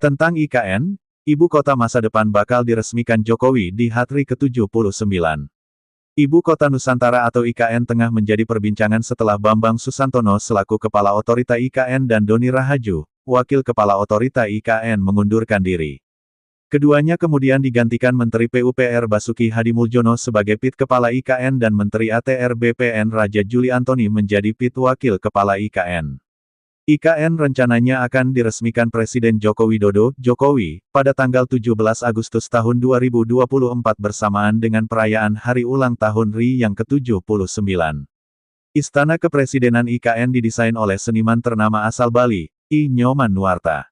Tentang IKN, Ibu Kota Masa Depan bakal diresmikan Jokowi di Hari ke-79. Ibu Kota Nusantara atau IKN tengah menjadi perbincangan setelah Bambang Susantono selaku Kepala Otorita IKN dan Doni Rahaju, Wakil Kepala Otorita IKN mengundurkan diri. Keduanya kemudian digantikan Menteri PUPR Basuki Hadimuljono sebagai PIT Kepala IKN dan Menteri ATR BPN Raja Juli Antoni menjadi PIT Wakil Kepala IKN. IKN rencananya akan diresmikan Presiden Joko Widodo, Jokowi, pada tanggal 17 Agustus tahun 2024 bersamaan dengan perayaan Hari Ulang Tahun RI yang ke-79. Istana Kepresidenan IKN didesain oleh seniman ternama asal Bali, I. Nyoman Nuarta.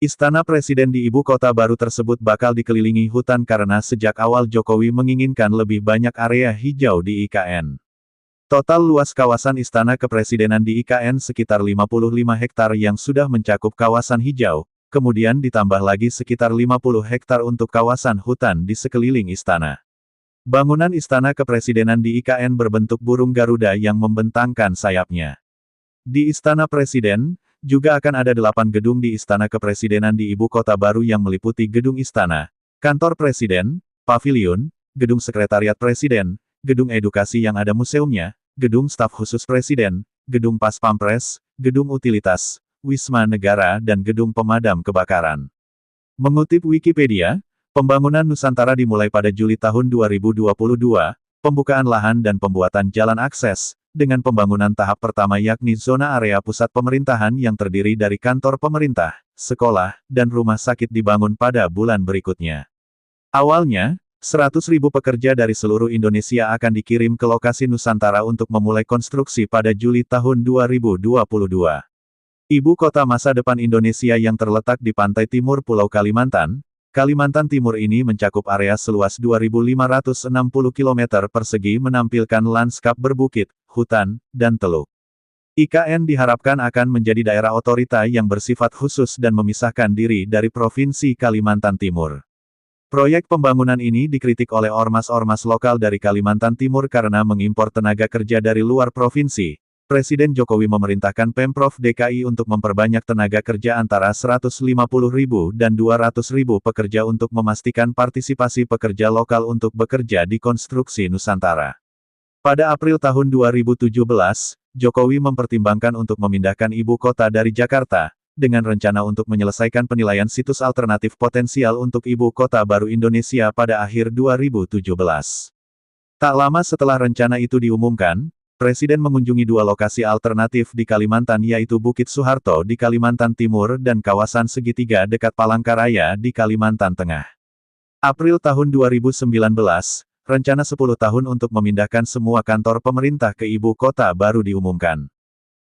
Istana Presiden di ibu kota baru tersebut bakal dikelilingi hutan karena sejak awal Jokowi menginginkan lebih banyak area hijau di IKN. Total luas kawasan Istana Kepresidenan di IKN sekitar 55 hektar yang sudah mencakup kawasan hijau, kemudian ditambah lagi sekitar 50 hektar untuk kawasan hutan di sekeliling istana. Bangunan Istana Kepresidenan di IKN berbentuk burung Garuda yang membentangkan sayapnya. Di Istana Presiden, juga akan ada 8 gedung di Istana Kepresidenan di ibu kota baru yang meliputi Gedung Istana, Kantor Presiden, Paviliun, Gedung Sekretariat Presiden, Gedung Edukasi yang ada museumnya, Gedung Staf Khusus Presiden, Gedung Pas Pampres, Gedung Utilitas, Wisma Negara dan Gedung Pemadam Kebakaran. Mengutip Wikipedia, pembangunan Nusantara dimulai pada Juli tahun 2022, pembukaan lahan dan pembuatan jalan akses, dengan pembangunan tahap pertama yakni zona area pusat pemerintahan yang terdiri dari kantor pemerintah, sekolah, dan rumah sakit dibangun pada bulan berikutnya. Awalnya, 100.000 pekerja dari seluruh Indonesia akan dikirim ke lokasi Nusantara untuk memulai konstruksi pada Juli tahun 2022. Ibu kota masa depan Indonesia yang terletak di pantai timur Pulau Kalimantan, Kalimantan Timur ini mencakup area seluas 2.560 km persegi menampilkan lanskap berbukit, hutan, dan teluk. IKN diharapkan akan menjadi daerah otorita yang bersifat khusus dan memisahkan diri dari Provinsi Kalimantan Timur. Proyek pembangunan ini dikritik oleh ormas-ormas lokal dari Kalimantan Timur karena mengimpor tenaga kerja dari luar provinsi. Presiden Jokowi memerintahkan Pemprov DKI untuk memperbanyak tenaga kerja antara 150.000 dan 200.000 pekerja untuk memastikan partisipasi pekerja lokal untuk bekerja di konstruksi Nusantara. Pada April tahun 2017, Jokowi mempertimbangkan untuk memindahkan ibu kota dari Jakarta, dengan rencana untuk menyelesaikan penilaian situs alternatif potensial untuk ibu kota baru Indonesia pada akhir 2017. Tak lama setelah rencana itu diumumkan, Presiden mengunjungi 2 lokasi alternatif di Kalimantan yaitu Bukit Soeharto di Kalimantan Timur dan kawasan segitiga dekat Palangkaraya di Kalimantan Tengah. April tahun 2019, rencana 10 tahun untuk memindahkan semua kantor pemerintah ke ibu kota baru diumumkan.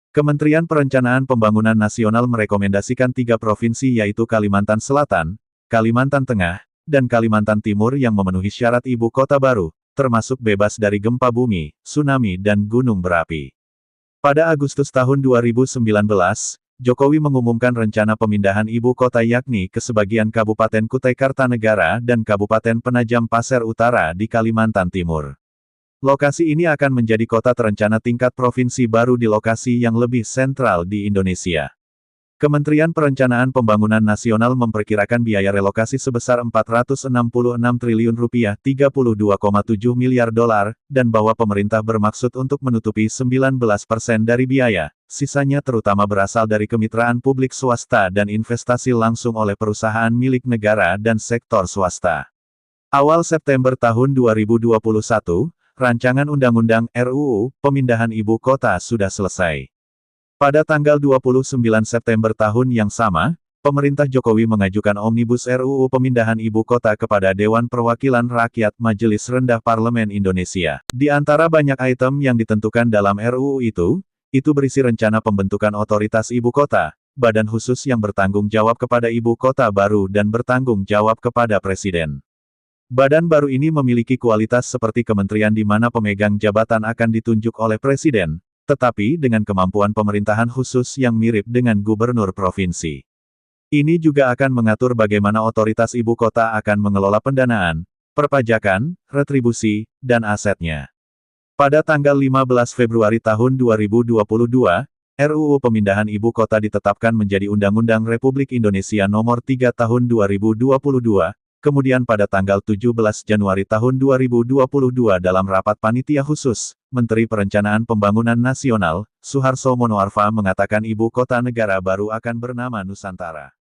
Kementerian Perencanaan Pembangunan Nasional merekomendasikan 3 provinsi yaitu Kalimantan Selatan, Kalimantan Tengah, dan Kalimantan Timur yang memenuhi syarat ibu kota baru, termasuk bebas dari gempa bumi, tsunami dan gunung berapi. Pada Agustus tahun 2019, Jokowi mengumumkan rencana pemindahan ibu kota yakni ke sebagian Kabupaten Kutai Kartanegara dan Kabupaten Penajam Pasir Utara di Kalimantan Timur. Lokasi ini akan menjadi kota terencana tingkat provinsi baru di lokasi yang lebih sentral di Indonesia. Kementerian Perencanaan Pembangunan Nasional memperkirakan biaya relokasi sebesar Rp466 triliun, 32,7 miliar dolar, dan bahwa pemerintah bermaksud untuk menutupi 19% dari biaya, sisanya terutama berasal dari kemitraan publik swasta dan investasi langsung oleh perusahaan milik negara dan sektor swasta. Awal September tahun 2021, Rancangan Undang-Undang RUU Pemindahan Ibu Kota sudah selesai. Pada tanggal 29 September tahun yang sama, pemerintah Jokowi mengajukan Omnibus RUU Pemindahan Ibu Kota kepada Dewan Perwakilan Rakyat Majelis Rendah Parlemen Indonesia. Di antara banyak item yang ditentukan dalam RUU itu berisi rencana pembentukan otoritas ibu kota, badan khusus yang bertanggung jawab kepada ibu kota baru dan bertanggung jawab kepada Presiden. Badan baru ini memiliki kualitas seperti kementerian di mana pemegang jabatan akan ditunjuk oleh Presiden, tetapi dengan kemampuan pemerintahan khusus yang mirip dengan gubernur provinsi. Ini juga akan mengatur bagaimana otoritas ibu kota akan mengelola pendanaan, perpajakan, retribusi, dan asetnya. Pada tanggal 15 Februari tahun 2022, RUU Pemindahan Ibu Kota ditetapkan menjadi Undang-Undang Republik Indonesia Nomor 3 Tahun 2022, kemudian pada tanggal 17 Januari tahun 2022 dalam rapat panitia khusus, Menteri Perencanaan Pembangunan Nasional, Suharso Monoarfa mengatakan ibu kota negara baru akan bernama Nusantara.